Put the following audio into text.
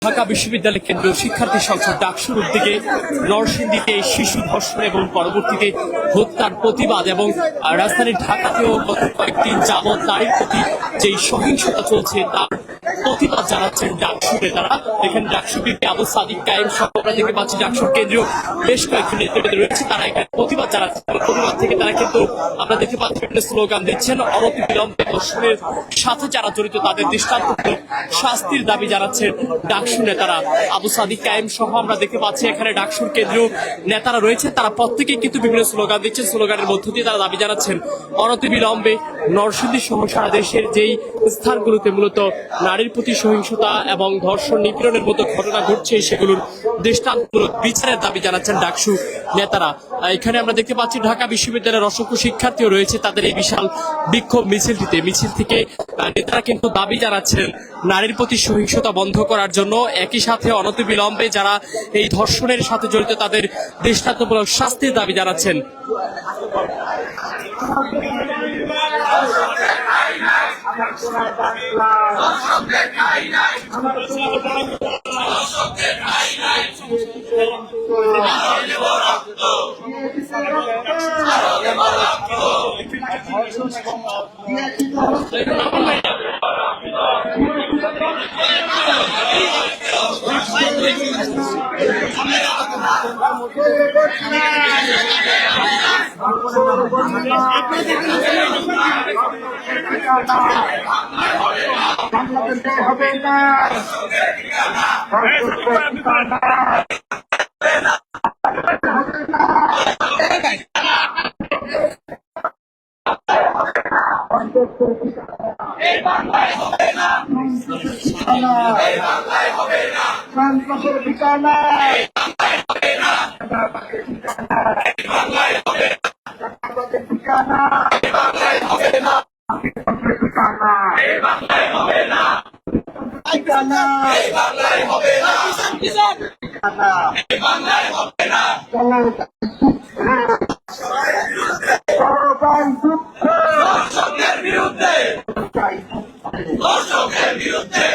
ঢাকা বিশ্ববিদ্যালয় কেন্দ্রীয় শিক্ষার্থী সংসদ ডাকসুর উদ্যোগে নরসিংদীতে শিশু ধর্ষণ এবং পরবর্তীতে হত্যার প্রতিবাদ এবং রাজধানীর ঢাকাতেও গত কয়েকদিন যাবৎ নারীর প্রতি যেই সহিংসতা চলছে তার প্রতিবাদ জানাচ্ছেন ডাকসু নেতারা। এখানে ডাকসু বিপি আবু সাদিক কায়েম সহ আমরা দেখতে পাচ্ছি ডাকসুর কেন্দ্রীয় বেশ কয়েকজন নেতৃত্ব রয়েছে, তারা এখানে প্রতিবাদ জানাচ্ছেন। প্রতিবাদ থেকে তারা কিন্তু আমরা দেখতে পাচ্ছি একটা স্লোগান দিচ্ছেন, অনতি বিলম্বে ধর্ষণের সাথে যারা জড়িত তাদের দৃষ্টান্তমূলক শাস্তির দাবি জানাচ্ছেন ডাকসু নেতারা। আবু সাদিক কায়েম সহ আমরা দেখতে পাচ্ছি এখানে ডাকসুর কেন্দ্রীয় নেতারা রয়েছে, তারা প্রত্যেকেই কিন্তু বিভিন্ন স্লোগান দিচ্ছেন। স্লোগানের মধ্য দিয়ে তারা দাবি জানাচ্ছেন অনতি বিলম্বে নরসিংদী সহ সারা দেশের যেই স্থানগুলোতে মূলত নারীর প্রতি সহিংসতা এবং ধর্ষণ নিপীড়নের মতো ঘটনা ঘটছে সেগুলোর দৃষ্টান্তমূলক বিচারের দাবি জানাচ্ছেন ডাকসু নেতারা। এখানে আমরা দেখতে পাচ্ছি ঢাকা বিশ্ববিদ্যালয়ের অসংখ্য শিক্ষার্থীও রয়েছে, তাদের এই বিশাল বিক্ষোভ মিছিল থেকে নেতারা কিন্তু দাবি জানাচ্ছেন নারীর প্রতি সহিংসতা বন্ধ করার জন্য, একই সাথে অনতিবিলম্বে যারা এই ধর্ষণের সাথে জড়িত তাদের দৃষ্টান্তমূলক শাস্তির দাবি জানাচ্ছেন। হবে না সন্ত্রাসের ঠিকানা বিরুদ্ধে